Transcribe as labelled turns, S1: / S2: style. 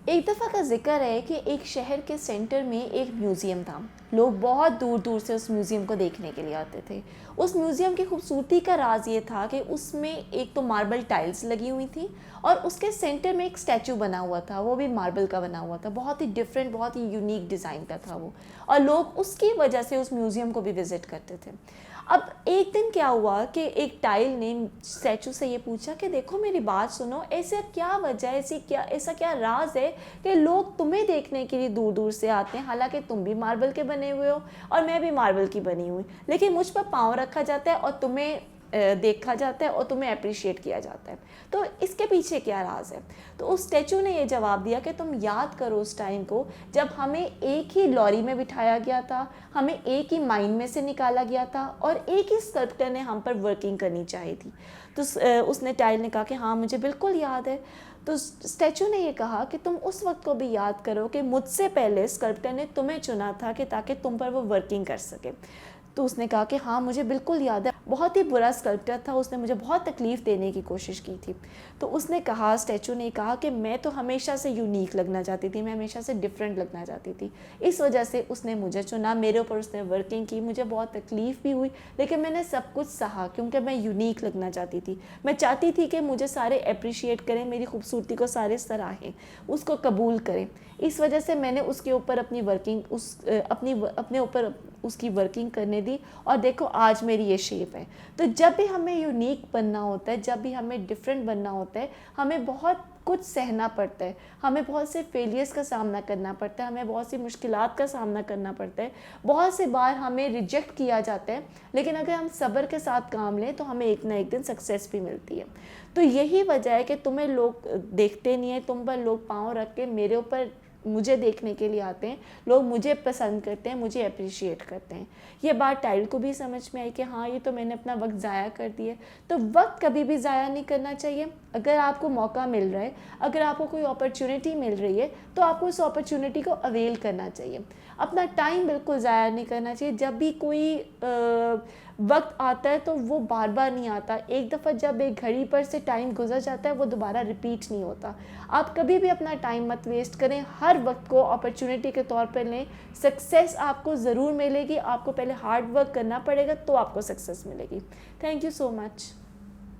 S1: एक दफ़ा का ज़िक्र है कि एक शहर के सेंटर में एक म्यूज़ियम था। लोग बहुत दूर-दूर से उस म्यूज़ियम को देखने के लिए आते थे। उस म्यूज़ियम की खूबसूरती का राज़ ये था कि उसमें एक तो मार्बल टाइल्स लगी हुई थी और उसके सेंटर में एक स्टैचू बना हुआ था, वो भी मार्बल का बना हुआ था। बहुत ही डिफरेंट, बहुत ही यूनिक डिज़ाइन का था वो, और लोग उसकी वजह से उस म्यूज़ियम को भी विज़िट करते थे। अब एक दिन क्या हुआ कि एक टाइल ने स्टैचू से ये पूछा कि देखो मेरी बात सुनो, ऐसा क्या वजह है, ऐसा क्या राज है कि लोग तुम्हें देखने के लिए दूर दूर से आते हैं, हालांकि तुम भी मार्बल के बने हुए हो और मैं भी मार्बल की बनी हुई, लेकिन मुझ पर पाँव रखा जाता है और तुम्हें देखा जाता है और तुम्हें अप्रिशिएट किया जाता है। तो इसके पीछे क्या राज है? तो उस स्टैचू ने ये जवाब दिया कि तुम याद करो उस टाइम को जब हमें एक ही लॉरी में बिठाया गया था, हमें एक ही माइन में से निकाला गया था और एक ही स्कल्प्टर ने हम पर वर्किंग करनी चाहिए थी। तो उसने टाइल ने कहा कि हाँ मुझे बिल्कुल याद है। तो स्टैचू ने ये कहा कि तुम उस वक्त को भी याद करो कि मुझसे पहले स्कल्प्टर ने तुम्हें चुना था कि ताकि तुम पर वो वर्किंग कर सके। तो उसने कहा कि हाँ मुझे बिल्कुल याद है, बहुत ही बुरा स्कल्प्टर था, उसने मुझे बहुत तकलीफ़ देने की कोशिश की थी। तो उसने कहा, स्टैचू ने कहा कि मैं तो हमेशा से यूनिक लगना चाहती थी, मैं हमेशा से डिफरेंट लगना चाहती थी, इस वजह से उसने मुझे चुना, मेरे ऊपर उसने वर्किंग की, मुझे बहुत तकलीफ़ भी हुई, लेकिन मैंने सब कुछ सहा क्योंकि मैं यूनिक लगना चाहती थी। मैं चाहती थी कि मुझे सारे अप्रिशिएट करें, मेरी खूबसूरती को सारे सराहें, उसको कबूल करें। इस वजह से मैंने उसके ऊपर अपनी वर्किंग अपने ऊपर उसकी वर्किंग करने दी और देखो आज मेरी ये शेप है। तो जब भी हमें यूनिक बनना होता है, जब भी हमें डिफरेंट बनना होता है, हमें बहुत कुछ सहना पड़ता है, हमें बहुत से फेलियर्स का सामना करना पड़ता है, हमें बहुत सी मुश्किलात का सामना करना पड़ता है, बहुत से बार हमें रिजेक्ट किया जाता है, लेकिन अगर हम सब्र के साथ काम लें तो हमें एक ना एक दिन सक्सेस भी मिलती है। तो यही वजह है कि तुम्हें लोग देखते नहीं है, तुम पर लोग पाँव रख के मेरे ऊपर मुझे देखने के लिए आते हैं, लोग मुझे पसंद करते हैं, मुझे अप्रिशिएट करते हैं। ये बात टाइल को भी समझ में आई कि हाँ ये तो मैंने अपना वक्त ज़ाया कर दिया। तो वक्त कभी भी ज़ाया नहीं करना चाहिए। अगर आपको मौका मिल रहा है, अगर आपको कोई अपॉर्चुनिटी मिल रही है, तो आपको उस अपॉर्चुनिटी को अवेल करना चाहिए। अपना टाइम बिल्कुल ज़ाया नहीं करना चाहिए। जब भी कोई वक्त आता है तो वो बार बार नहीं आता। एक दफ़ा जब एक घड़ी पर से टाइम गुजर जाता है वो दोबारा रिपीट नहीं होता। आप कभी भी अपना टाइम मत वेस्ट करें, हर वक्त को अपॉर्चुनिटी के तौर पर लें। सक्सेस आपको ज़रूर मिलेगी, आपको पहले हार्ड वर्क करना पड़ेगा तो आपको सक्सेस मिलेगी। Thank you so much.